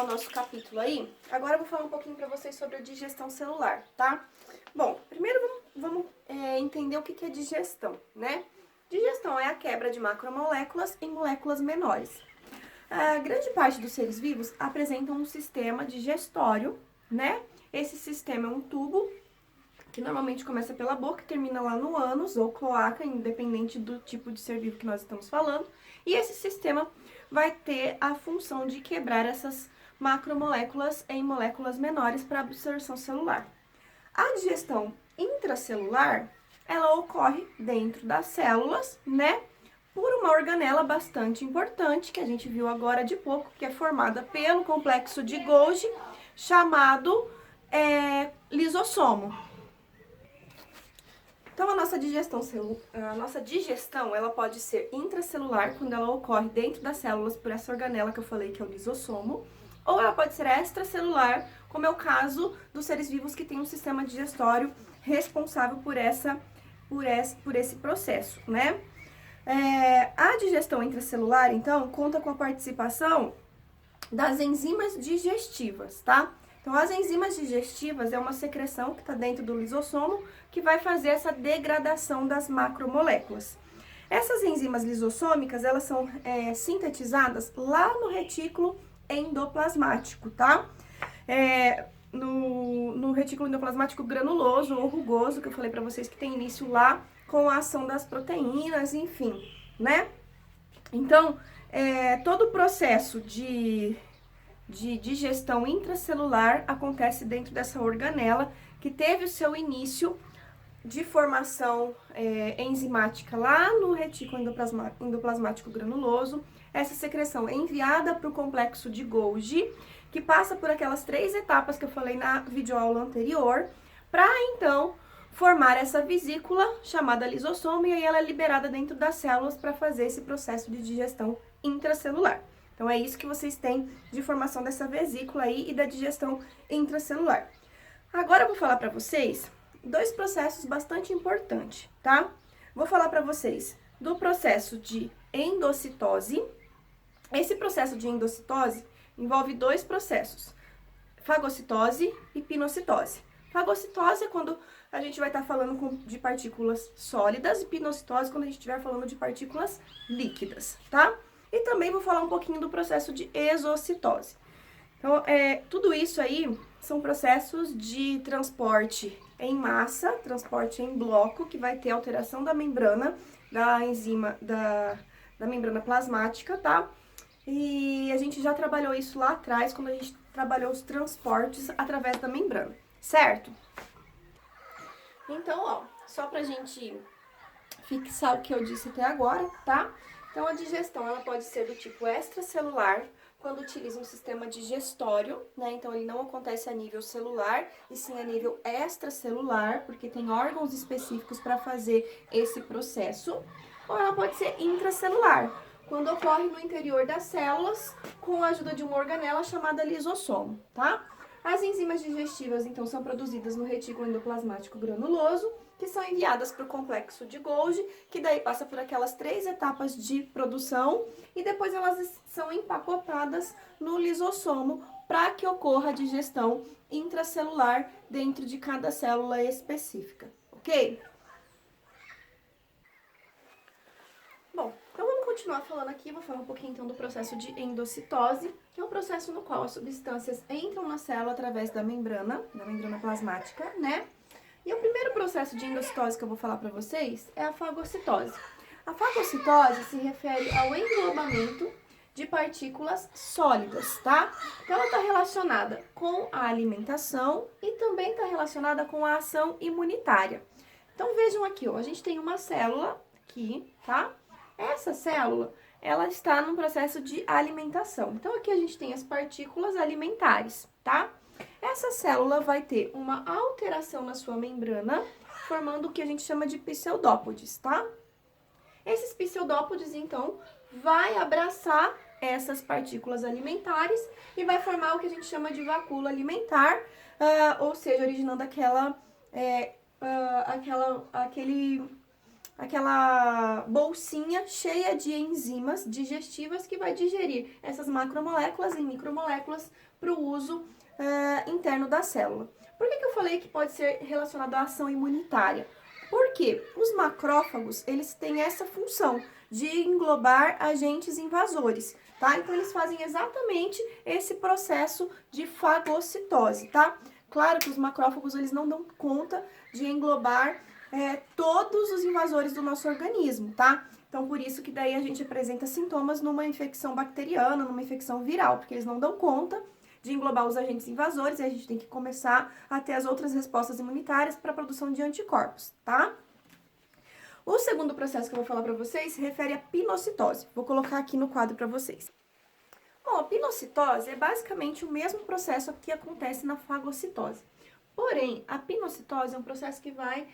continuar o nosso capítulo aí, agora eu vou falar um pouquinho para vocês sobre a digestão celular, tá? Bom, primeiro vamos entender o que é digestão, né? Digestão é a quebra de macromoléculas em moléculas menores. A grande parte dos seres vivos apresentam um sistema digestório, né? Esse sistema é um tubo que normalmente começa pela boca e termina lá no ânus ou cloaca, independente do tipo de ser vivo que nós estamos falando. E esse sistema vai ter a função de quebrar essas macromoléculas em moléculas menores para absorção celular. A digestão intracelular, ela ocorre dentro das células, né? Por uma organela bastante importante, que a gente viu agora de pouco, que é formada pelo complexo de Golgi, chamado lisossomo. Então, a nossa digestão, ela pode ser intracelular, quando ela ocorre dentro das células por essa organela que eu falei, que é o lisossomo, ou ela pode ser extracelular, como é o caso dos seres vivos que têm um sistema digestório responsável por esse processo, né? A digestão intracelular, então, conta com a participação das enzimas digestivas, tá? Então, as enzimas digestivas é uma secreção que está dentro do lisossomo que vai fazer essa degradação das macromoléculas. Essas enzimas lisossômicas, elas são sintetizadas lá no retículo endoplasmático, tá? No retículo endoplasmático granuloso ou rugoso, que eu falei para vocês que tem início lá com a ação das proteínas, enfim, né? Então, todo o processo de digestão intracelular acontece dentro dessa organela que teve o seu início de formação enzimática lá no retículo endoplasmático granuloso. Essa secreção é enviada para o complexo de Golgi, que passa por aquelas 3 etapas que eu falei na videoaula anterior, para então formar essa vesícula chamada lisossomo, e aí ela é liberada dentro das células para fazer esse processo de digestão intracelular. Então, é isso que vocês têm de formação dessa vesícula aí e da digestão intracelular. Agora, eu vou falar para vocês 2 processos bastante importantes, tá? Vou falar para vocês do processo de endocitose. Esse processo de endocitose envolve 2 processos, fagocitose e pinocitose. Fagocitose é quando a gente vai estar falando de partículas sólidas e pinocitose quando a gente estiver falando de partículas líquidas, tá? E também vou falar um pouquinho do processo de exocitose. Então, tudo isso aí são processos de transporte em massa, transporte em bloco, que vai ter alteração da membrana, da enzima, da membrana plasmática, tá? E a gente já trabalhou isso lá atrás, quando a gente trabalhou os transportes através da membrana, certo? Então, ó, só pra gente fixar o que eu disse até agora, tá? Então, a digestão, ela pode ser do tipo extracelular, quando utiliza um sistema digestório, né? Então, ele não acontece a nível celular, e sim a nível extracelular, porque tem órgãos específicos para fazer esse processo. Ou ela pode ser intracelular, quando ocorre no interior das células, com a ajuda de uma organela chamada lisossomo, tá? As enzimas digestivas, então, são produzidas no retículo endoplasmático granuloso, que são enviadas para o complexo de Golgi, que daí passa por aquelas 3 etapas de produção, e depois elas são empacotadas no lisossomo para que ocorra a digestão intracelular dentro de cada célula específica, ok? Bom, então vamos continuar falando aqui, vou falar um pouquinho então do processo de endocitose, que é um processo no qual as substâncias entram na célula através da membrana plasmática, né? E o primeiro processo de endocitose que eu vou falar para vocês é a fagocitose. A fagocitose se refere ao englobamento de partículas sólidas, tá? Então, ela está relacionada com a alimentação e também está relacionada com a ação imunitária. Então, vejam aqui, ó, a gente tem uma célula aqui, tá? Essa célula, ela está num processo de alimentação. Então, aqui a gente tem as partículas alimentares, tá? Essa célula vai ter uma alteração na sua membrana, formando o que a gente chama de pseudópodes, tá? Esses pseudópodes, então, vai abraçar essas partículas alimentares e vai formar o que a gente chama de vacúola alimentar, ou seja, originando aquela bolsinha cheia de enzimas digestivas que vai digerir essas macromoléculas e micromoléculas para o uso interno da célula. Por que eu falei que pode ser relacionado à ação imunitária? Porque os macrófagos, eles têm essa função de englobar agentes invasores, tá? Então, eles fazem exatamente esse processo de fagocitose, tá? Claro que os macrófagos, eles não dão conta de englobar todos os invasores do nosso organismo, tá? Então, por isso que daí a gente apresenta sintomas numa infecção bacteriana, numa infecção viral, porque eles não dão conta de englobar os agentes invasores e a gente tem que começar a ter as outras respostas imunitárias para a produção de anticorpos, tá? O segundo processo que eu vou falar para vocês se refere à pinocitose. Vou colocar aqui no quadro para vocês. Bom, a pinocitose é basicamente o mesmo processo que acontece na fagocitose. Porém, a pinocitose é um processo que vai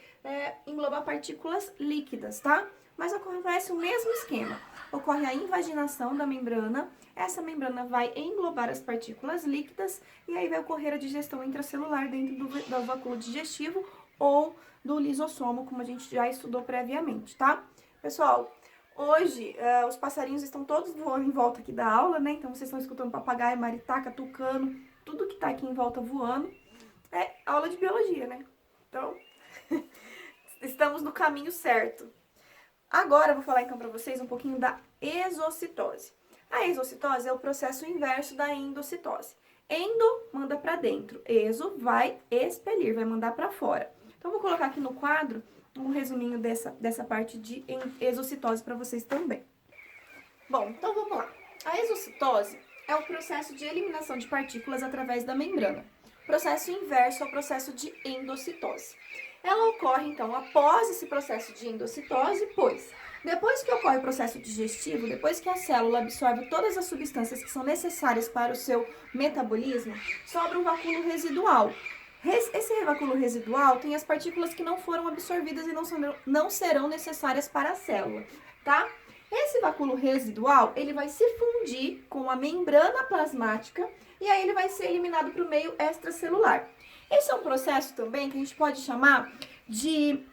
englobar partículas líquidas, tá? Mas acontece o mesmo esquema. Ocorre a invaginação da membrana, essa membrana vai englobar as partículas líquidas e aí vai ocorrer a digestão intracelular dentro do vacúolo digestivo ou do lisossomo, como a gente já estudou previamente, tá? Pessoal, hoje os passarinhos estão todos voando em volta aqui da aula, né? Então vocês estão escutando papagaio, maritaca, tucano, tudo que tá aqui em volta voando. É aula de biologia, né? Então, estamos no caminho certo. Agora eu vou falar então para vocês um pouquinho da exocitose. A exocitose é o processo inverso da endocitose. Endo manda para dentro, exo vai expelir, vai mandar para fora. Então vou colocar aqui no quadro um resuminho dessa parte de exocitose para vocês também. Bom, então vamos lá. A exocitose é o processo de eliminação de partículas através da membrana. O processo inverso é o processo de endocitose. Ela ocorre, então, após esse processo de endocitose, pois depois que ocorre o processo digestivo, depois que a célula absorve todas as substâncias que são necessárias para o seu metabolismo, sobra um vacúolo residual. Esse vacúolo residual tem as partículas que não foram absorvidas e não serão necessárias para a célula, tá? Esse vacúolo residual, ele vai se fundir com a membrana plasmática e aí ele vai ser eliminado para o meio extracelular. Esse é um processo também que a gente pode chamar de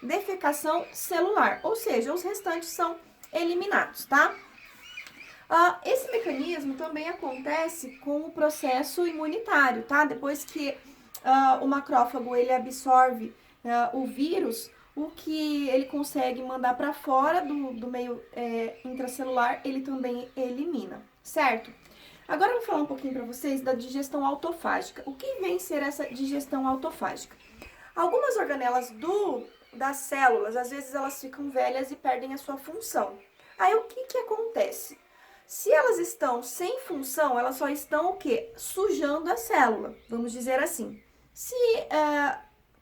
defecação celular, ou seja, os restantes são eliminados, tá? Esse mecanismo também acontece com o processo imunitário, tá? Depois que o macrófago ele absorve o vírus, o que ele consegue mandar para fora do meio intracelular, ele também elimina, certo? Agora eu vou falar um pouquinho para vocês da digestão autofágica. O que vem ser essa digestão autofágica? Algumas organelas das células, às vezes elas ficam velhas e perdem a sua função. Aí o que acontece? Se elas estão sem função, elas só estão o quê? Sujando a célula, vamos dizer assim. Se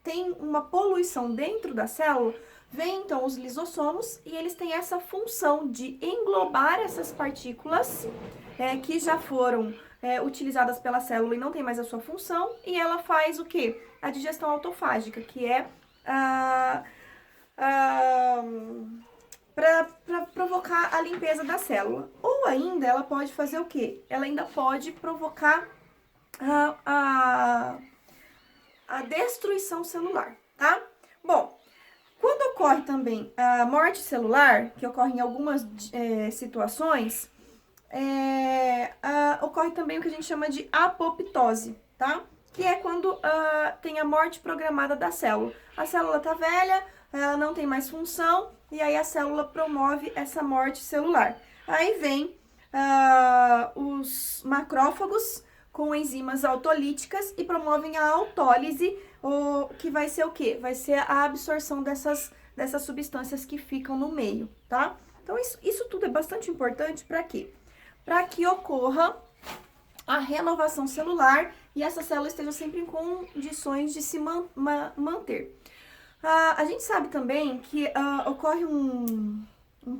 tem uma poluição dentro da célula, vem então os lisossomos e eles têm essa função de englobar essas partículas que já foram utilizadas pela célula e não tem mais a sua função, e ela faz o quê? A digestão autofágica, que é para provocar a limpeza da célula. Ou ainda, ela pode fazer o quê? Ela ainda pode provocar a destruição celular, tá? Bom, quando ocorre também a morte celular, que ocorre em algumas situações, ocorre também o que a gente chama de apoptose, tá? Que é quando tem a morte programada da célula. A célula tá velha, ela não tem mais função, e aí a célula promove essa morte celular. Aí vem os macrófagos com enzimas autolíticas e promovem a autólise, que vai ser o quê? Vai ser a absorção dessas substâncias que ficam no meio, tá? Então, isso tudo é bastante importante para quê? Para que ocorra a renovação celular e essa célula esteja sempre em condições de se manter. A gente sabe também que ocorre um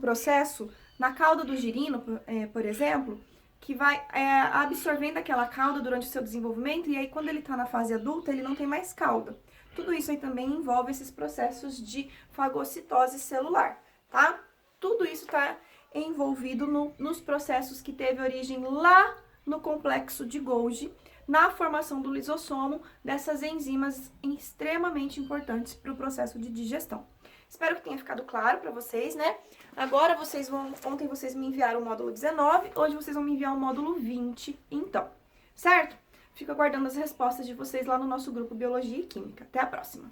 processo na cauda do girino, por exemplo, que vai absorvendo aquela cauda durante o seu desenvolvimento e aí quando ele está na fase adulta, ele não tem mais cauda. Tudo isso aí também envolve esses processos de fagocitose celular, tá? Tudo isso está envolvido nos processos que teve origem lá no complexo de Golgi, na formação do lisossomo, dessas enzimas extremamente importantes para o processo de digestão. Espero que tenha ficado claro pra vocês, né? Agora ontem vocês me enviaram o módulo 19, hoje vocês vão me enviar o módulo 20, então, certo? Fico aguardando as respostas de vocês lá no nosso grupo Biologia e Química. Até a próxima!